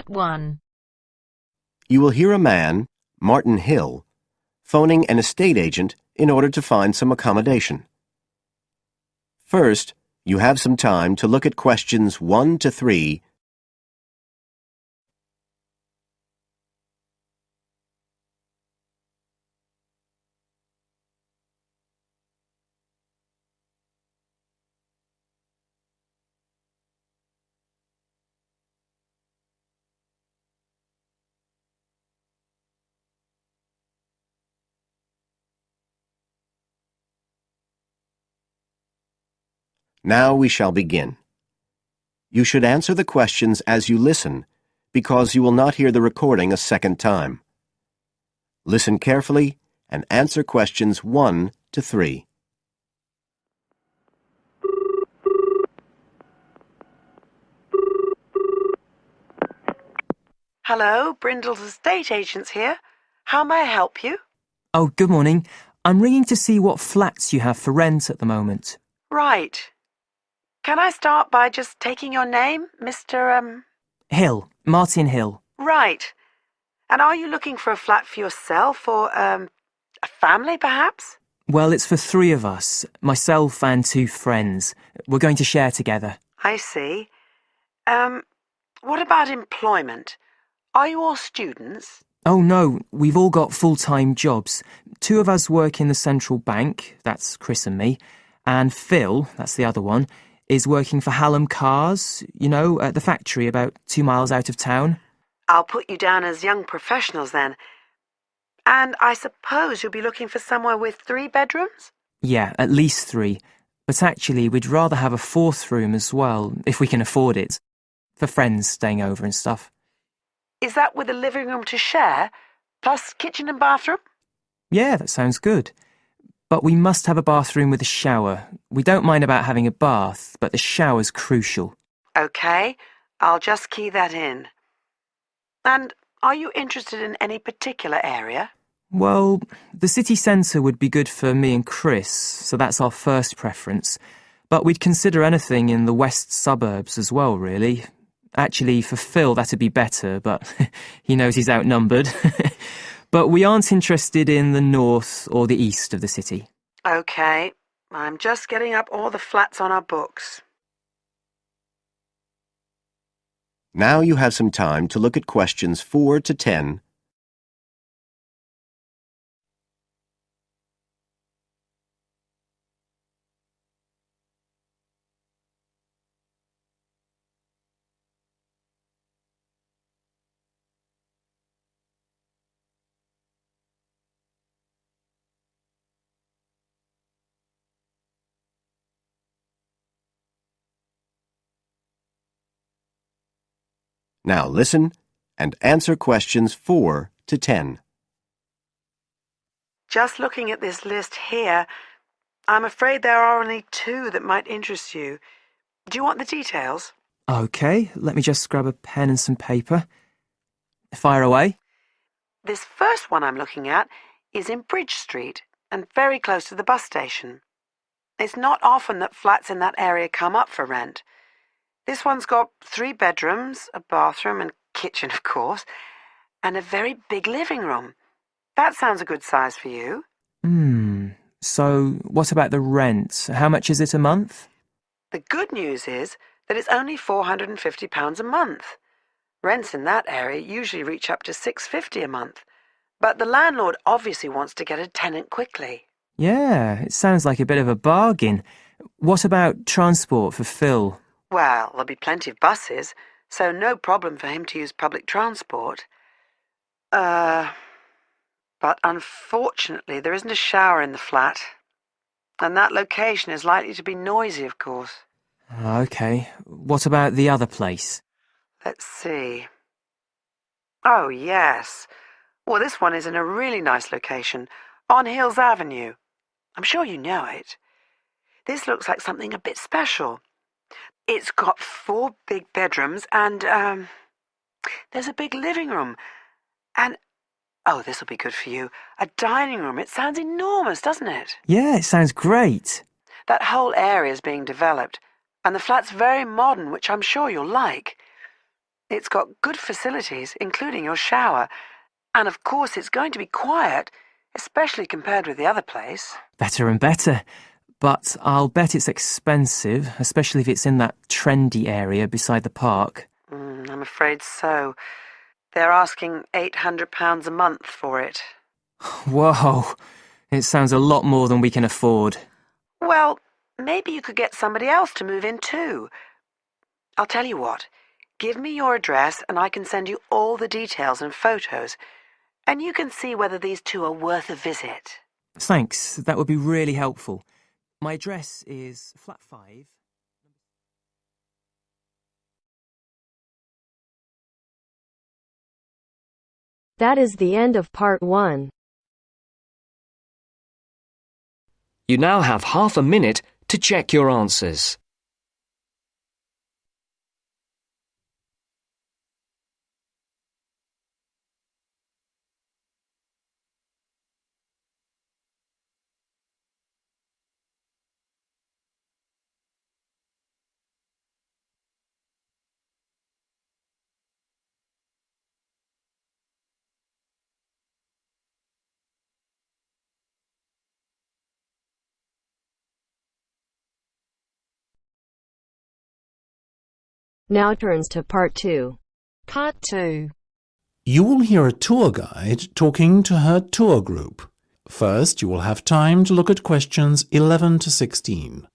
Part 1. You will hear a man, Martin Hill, phoning an estate agent in order to find some accommodation. First, you have some time to look at questions 1 to 3. Now we shall begin. You should answer the questions as you listen, because you will not hear the recording a second time. Listen carefully and answer questions 1 to 3. Hello, Brindle's estate agents here. How may I help you? Oh, good morning. I'm ringing to see what flats you have for rent at the moment. Right. Can I start by just taking your name, Mr. Hill. Martin Hill. Right. And are you looking for a flat for yourself or, a family, perhaps? Well, it's for 3 of us, myself and 2 friends. We're going to share together. I see. What about employment? Are you all students? Oh, no, we've all got full-time jobs. 2 of us work in the central bank, that's Chris and me, and Phil, that's the other one, is working for Hallam Cars, at the factory about 2 miles out of town. I'll put you down as young professionals then. And I suppose you'll be looking for somewhere with 3 bedrooms? Yeah, at least 3. But actually, we'd rather have a 4th room as well, if we can afford it, for friends staying over and stuff. Is that with a living room to share, plus kitchen and bathroom? Yeah, that sounds good. But we must have a bathroom with a shower. We don't mind about having a bath, but the shower's crucial. OK, I'll just key that in. And are you interested in any particular area? Well, the city centre would be good for me and Chris, so that's our first preference. But we'd consider anything in the west suburbs as well, really. Actually, for Phil, that'd be better, but he knows he's outnumbered. But we aren't interested in the north or the east of the city. OK, I'm just getting up all the flats on our books. Now you have some time to look at questions 4 to 10. Now listen and answer questions 4 to 10. Just looking at this list here, I'm afraid there are only 2 that might interest you. Do you want the details? OK, let me just grab a pen and some paper. Fire away. This first one I'm looking at is in Bridge Street and very close to the bus station. It's not often that flats in that area come up for rent. This one's got 3 bedrooms, a bathroom and kitchen, of course, and a very big living room. That sounds a good size for you. So what about the rent? How much is it a month? The good news is that it's only £450 a month. Rents in that area usually reach up to £650 a month, but the landlord obviously wants to get a tenant quickly. Yeah, it sounds like a bit of a bargain. What about transport for Phil? Well, there'll be plenty of buses, so no problem for him to use public transport. But unfortunately there isn't a shower in the flat, and that location is likely to be noisy, of course. OK, what about the other place? Let's see. Oh, yes. Well, this one is in a really nice location, on Hills Avenue. I'm sure you know it. This looks like something a bit special. It's got 4 big bedrooms and, there's a big living room. And, oh, this'll be good for you, a dining room. It sounds enormous, doesn't it? Yeah, it sounds great. That whole area is being developed, and the flat's very modern, which I'm sure you'll like. It's got good facilities, including your shower. And of course it's going to be quiet, especially compared with the other place. Better and better. But I'll bet it's expensive, especially if it's in that trendy area beside the park. I'm afraid so. They're asking £800 a month for it. Whoa, it sounds a lot more than we can afford. Well, maybe you could get somebody else to move in too. I'll tell you what, give me your address and I can send you all the details and photos, and you can see whether these two are worth a visit. Thanks, that would be really helpful. My address is flat 5. That is the end of part 1. You now have half a minute to check your answers. Now turns to part 2. Part 2. You will hear a tour guide talking to her tour group. First, you will have time to look at questions 11 to 16.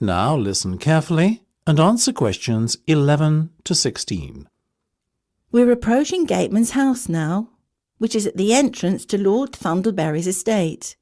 Now listen carefully and answer questions 11 to 16. We're approaching Gateman's house now, which is at the entrance to Lord Thundleberry's estate.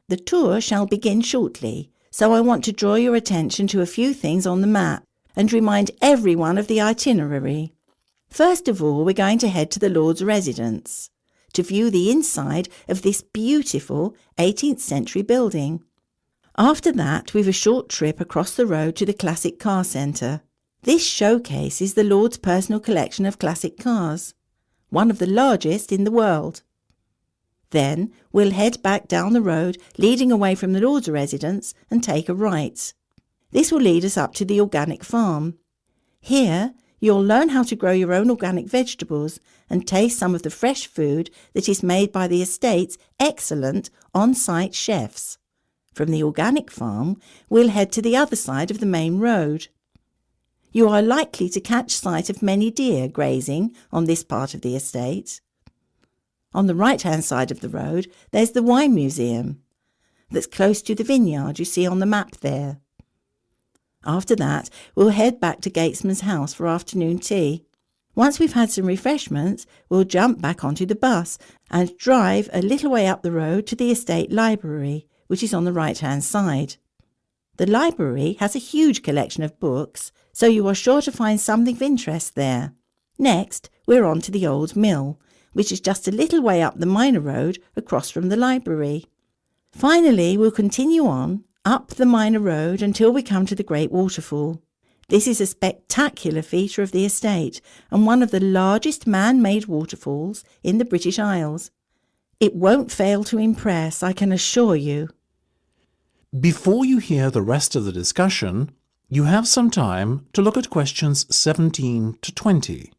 The tour shall begin shortly, so I want to draw your attention to a few things on the map and remind everyone of the itinerary. First of all, we're going to head to the Lord's residence to view the inside of this beautiful 18th century building. After that, we've a short trip across the road to the Classic Car Centre. This showcases the Lord's personal collection of classic cars, one of the largest in the world. Then we'll head back down the road leading away from the Lord's residence and take a right. This will lead us up to the organic farm. Here you'll learn how to grow your own organic vegetables and taste some of the fresh food that is made by the estate's excellent on-site chefs. From the organic farm, we'll head to the other side of the main road. You are likely to catch sight of many deer grazing on this part of the estate. On the right-hand side of the road, there's the wine museum that's close to the vineyard you see on the map there. After that, we'll head back to Gatesman's house for afternoon tea. Once we've had some refreshments, we'll jump back onto the bus and drive a little way up the road to the estate library, which is on the right-hand side. The library has a huge collection of books, so you are sure to find something of interest there. Next, we're on to the old mill, which is just a little way up the minor road across from the library. Finally, we'll continue on up the minor road until we come to the Great Waterfall. This is a spectacular feature of the estate and one of the largest man-made waterfalls in the British Isles. It won't fail to impress, I can assure you. Before you hear the rest of the discussion, you have some time to look at questions 17 to 20.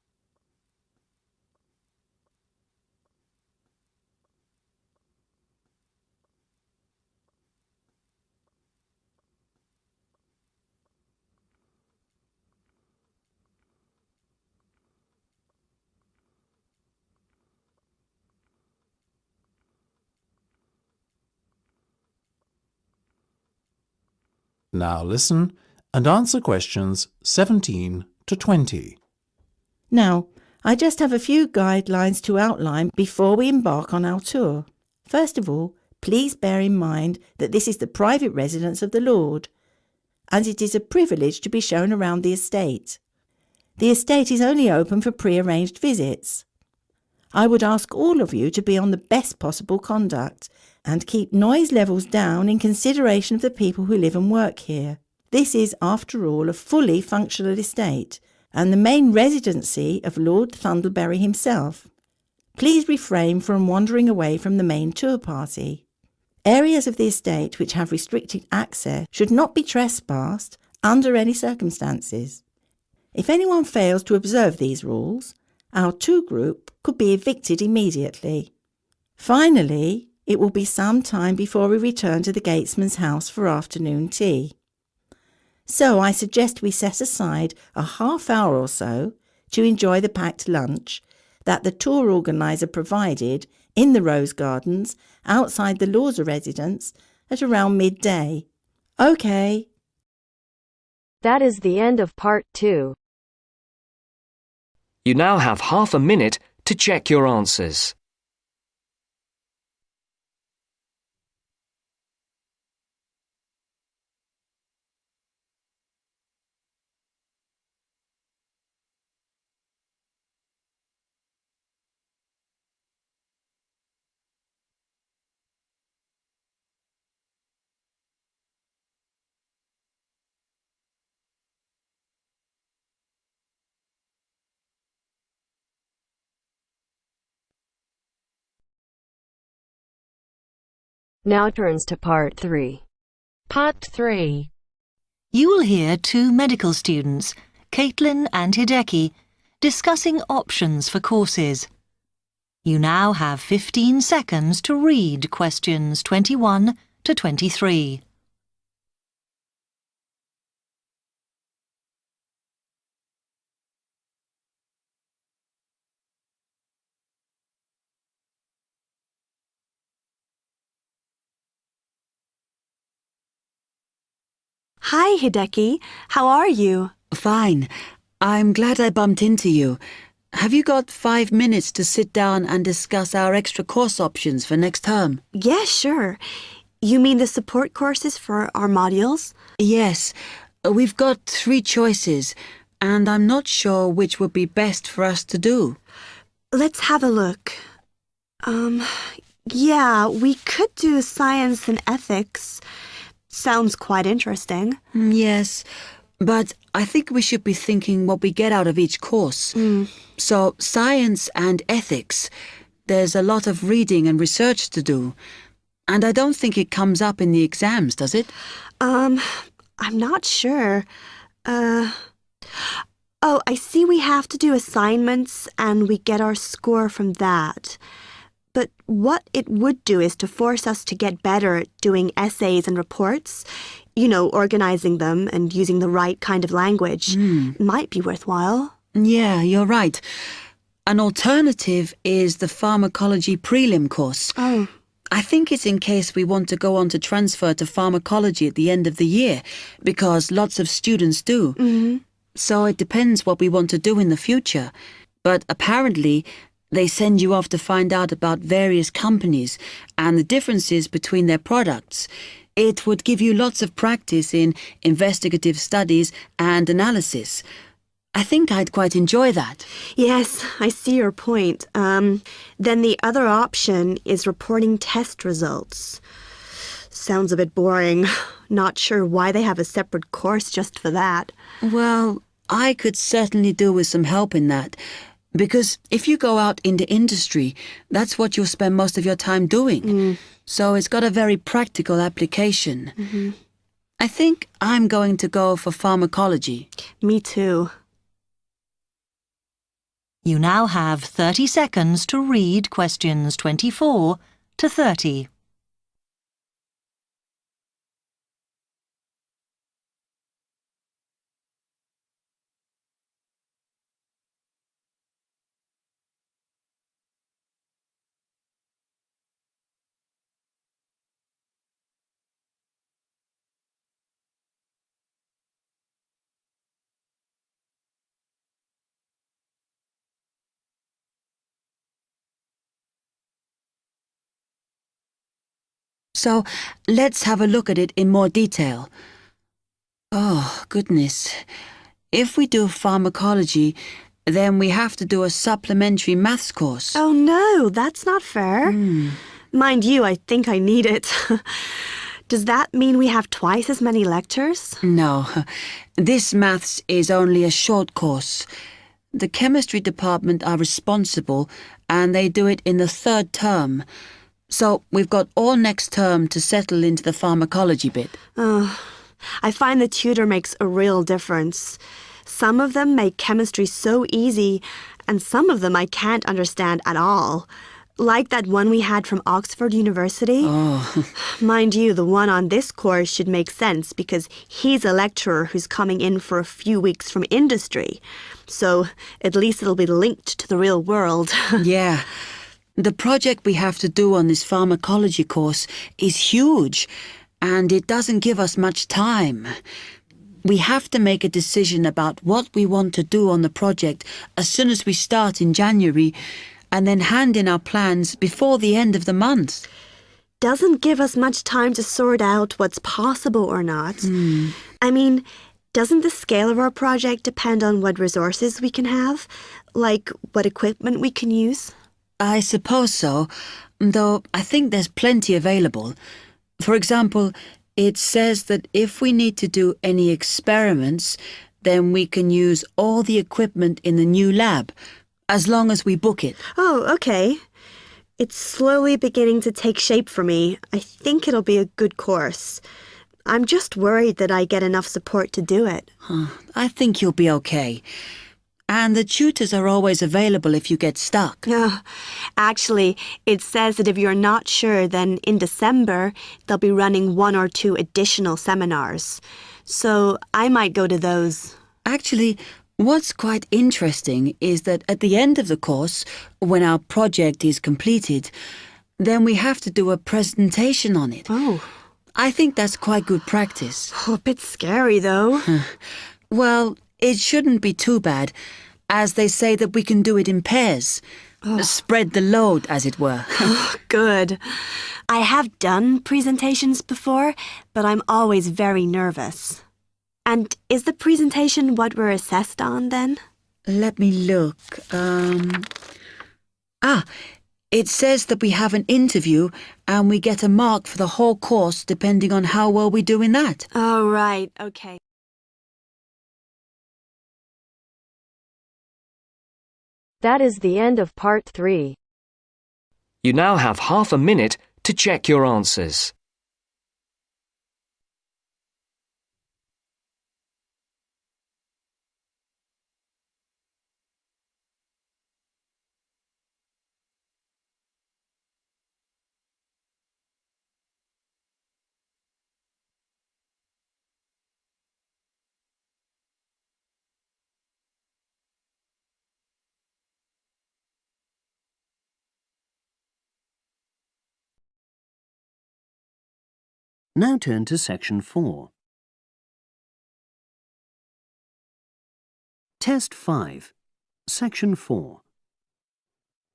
Now listen and answer questions 17 to 20. Now, I just have a few guidelines to outline before we embark on our tour. First of all, please bear in mind that this is the private residence of the Lord, and it is a privilege to be shown around the estate. The estate is only open for pre-arranged visits. I would ask all of you to be on the best possible conduct and keep noise levels down in consideration of the people who live and work here. This is, after all, a fully functional estate and the main residency of Lord Thundleberry himself. Please refrain from wandering away from the main tour party. Areas of the estate which have restricted access should not be trespassed under any circumstances. If anyone fails to observe these rules, our tour group could be evicted immediately. Finally, it will be some time before we return to the Gatesman's house for afternoon tea. So I suggest we set aside a half hour or so to enjoy the packed lunch that the tour organiser provided in the Rose Gardens outside the Lawser residence at around midday. OK. That is the end of part 2. You now have half a minute to check your answers. Now turns to part 3. Part 3. You will hear two medical students, Caitlin and Hideki, discussing options for courses. You now have 15 seconds to read questions 21 to 23. Hi, Hideki. How are you? Fine. I'm glad I bumped into you. Have you got 5 minutes to sit down and discuss our extra course options for next term? Yeah, sure. You mean the support courses for our modules? Yes. We've got 3 choices, and I'm not sure which would be best for us to do. Let's have a look. Yeah, we could do science and ethics. Sounds quite interesting. Yes, but I think we should be thinking what we get out of each course. So, science and ethics, there's a lot of reading and research to do. And I don't think it comes up in the exams, does it? I'm not sure. Oh, I see we have to do assignments and we get our score from that. But what it would do is to force us to get better at doing essays and reports. You know, organizing them and using the right kind of language. Might be worthwhile. Yeah, you're right. An alternative is the pharmacology prelim course. Oh. I think it's in case we want to go on to transfer to pharmacology at the end of the year, because lots of students do. So it depends what we want to do in the future. But apparently, they send you off to find out about various companies and the differences between their products. It would give you lots of practice in investigative studies and analysis. I think I'd quite enjoy that. Yes, I see your point. Then the other option is reporting test results. Sounds a bit boring. Not sure why they have a separate course just for that. Well, I could certainly do with some help in that. Because if you go out into industry, that's what you'll spend most of your time doing. So it's got a very practical application. I think I'm going to go for pharmacology. Me too. You now have 30 seconds to read questions 24 to 30. So let's have a look at it in more detail. Oh, goodness. If we do pharmacology, then we have to do a supplementary maths course. Oh no, that's not fair. Mind you, I think I need it. Does that mean we have twice as many lectures? No, this maths is only a short course. The chemistry department are responsible and they do it in the 3rd term. So we've got all next term to settle into the pharmacology bit. I find the tutor makes a real difference. Some of them make chemistry so easy, and some of them I can't understand at all. Like that one we had from Oxford University. Mind you, the one on this course should make sense because he's a lecturer who's coming in for a few weeks from industry. So at least it'll be linked to the real world. Yeah. The project we have to do on this pharmacology course is huge, and it doesn't give us much time. We have to make a decision about what we want to do on the project as soon as we start in January, and then hand in our plans before the end of the month. Doesn't give us much time to sort out what's possible or not. I mean, doesn't the scale of our project depend on what resources we can have? Like what equipment we can use? I suppose so, though I think there's plenty available. For example, it says that if we need to do any experiments, then we can use all the equipment in the new lab, as long as we book it. Oh, okay. It's slowly beginning to take shape for me. I think it'll be a good course. I'm just worried that I get enough support to do it. I think you'll be okay. And the tutors are always available if you get stuck. Actually, it says that if you're not sure, then in December, they'll be running 1 or 2 additional seminars. So I might go to those. Actually, what's quite interesting is that at the end of the course, when our project is completed, then we have to do a presentation on it. Oh. I think that's quite good practice. A bit scary, though. Well, it shouldn't be too bad, as they say that we can do it in pairs. Spread the load, as it were. Good. I have done presentations before, but I'm always very nervous. And is the presentation what we're assessed on, then? Let me look. It says that we have an interview and we get a mark for the whole course depending on how well we do in that. Oh, right. Okay. That is the end of part 3. You now have half a minute to check your answers. Now turn to section 4. Test 5, section 4.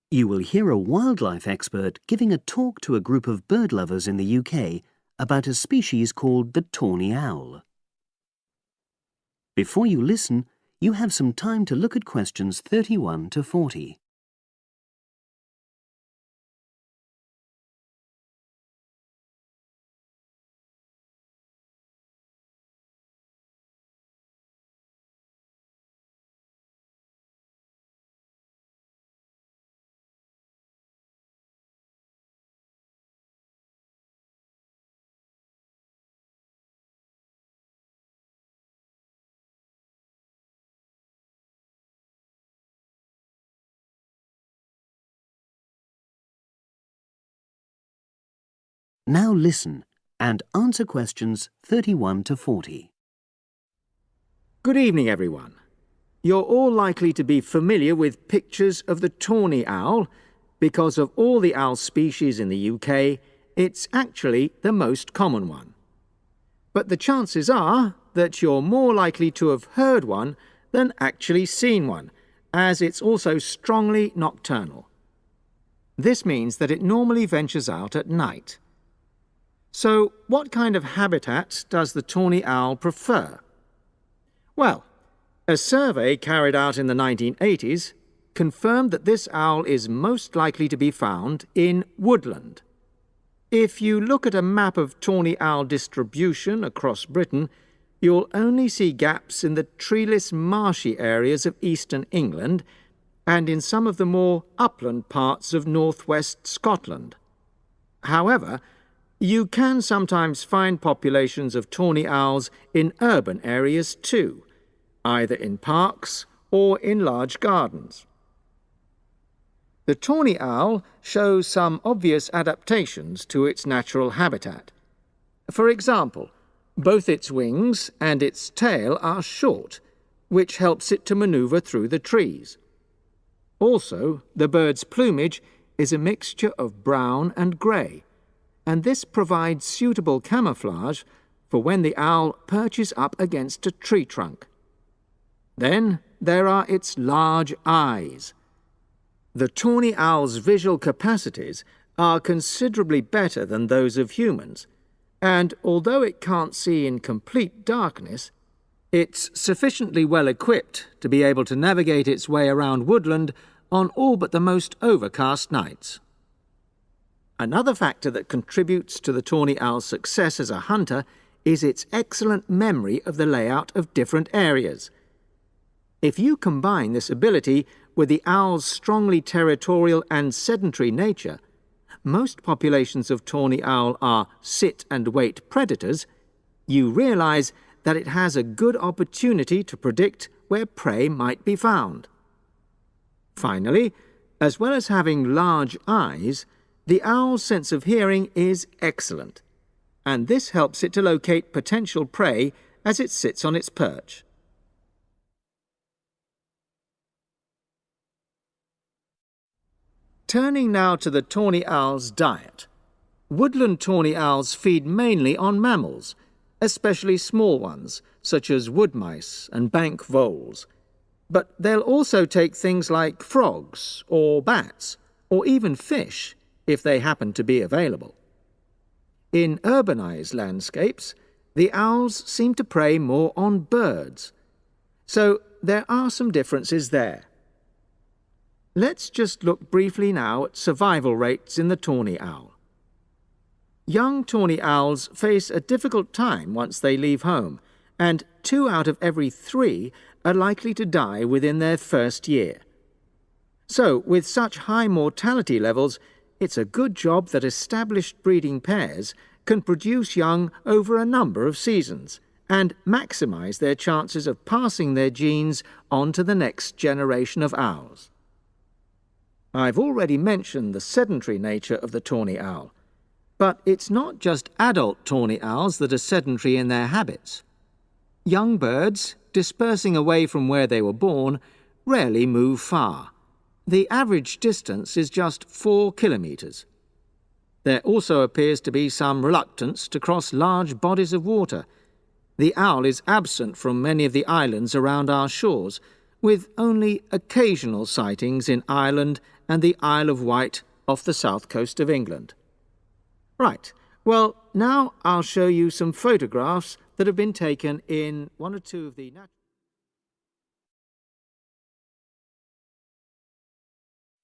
You will hear a wildlife expert giving a talk to a group of bird lovers in the UK about a species called the tawny owl. Before you listen, you have some time to look at questions 31 to 40. Now listen and answer questions 31 to 40. Good evening, everyone. You're all likely to be familiar with pictures of the tawny owl. Because of all the owl species in the UK, it's actually the most common one. But the chances are that you're more likely to have heard one than actually seen one, as it's also strongly nocturnal. This means that it normally ventures out at night. So, what kind of habitat does the tawny owl prefer? Well, a survey carried out in the 1980s confirmed that this owl is most likely to be found in woodland, if you look at a map of tawny owl distribution across Britain, you'll only see gaps in the treeless marshy areas of eastern England and in some of the more upland parts of northwest Scotland. However, you can sometimes find populations of tawny owls in urban areas too, either in parks or in large gardens. The tawny owl shows some obvious adaptations to its natural habitat. For example, both its wings and its tail are short, which helps it to maneuver through the trees. Also, the bird's plumage is a mixture of brown and grey, and this provides suitable camouflage for when the owl perches up against a tree trunk. Then there are its large eyes. The tawny owl's visual capacities are considerably better than those of humans, and although it can't see in complete darkness, it's sufficiently well equipped to be able to navigate its way around woodland on all but the most overcast nights. Another factor that contributes to the tawny owl's success as a hunter is its excellent memory of the layout of different areas. If you combine this ability with the owl's strongly territorial and sedentary nature, most populations of tawny owl are sit-and-wait predators, you realize that it has a good opportunity to predict where prey might be found. Finally, as well as having large eyes, the owl's sense of hearing is excellent, and this helps it to locate potential prey as it sits on its perch. Turning now to the tawny owl's diet. Woodland tawny owls feed mainly on mammals, especially small ones, such as wood mice and bank voles. But they'll also take things like frogs or bats, or even fish, if they happen to be available. In urbanized landscapes, the owls seem to prey more on birds, so there are some differences there. Let's just look briefly now at survival rates in the tawny owl. Young tawny owls face a difficult time once they leave home, and 2 out of every 3 are likely to die within their first year. So, with such high mortality levels, it's a good job that established breeding pairs can produce young over a number of seasons and maximize their chances of passing their genes on to the next generation of owls. I've already mentioned the sedentary nature of the tawny owl, but it's not just adult tawny owls that are sedentary in their habits. Young birds, dispersing away from where they were born, rarely move far. The average distance is just 4 kilometres. There also appears to be some reluctance to cross large bodies of water. The owl is absent from many of the islands around our shores, with only occasional sightings in Ireland and the Isle of Wight off the south coast of England. Right, well, now I'll show you some photographs that have been taken in one or two of the natural...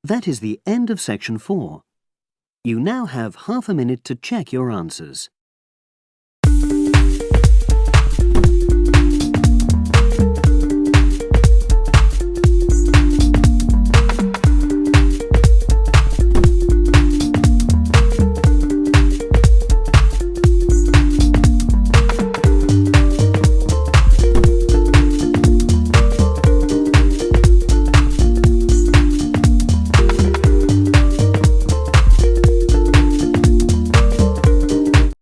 That is the end of section 4. You now have half a minute to check your answers.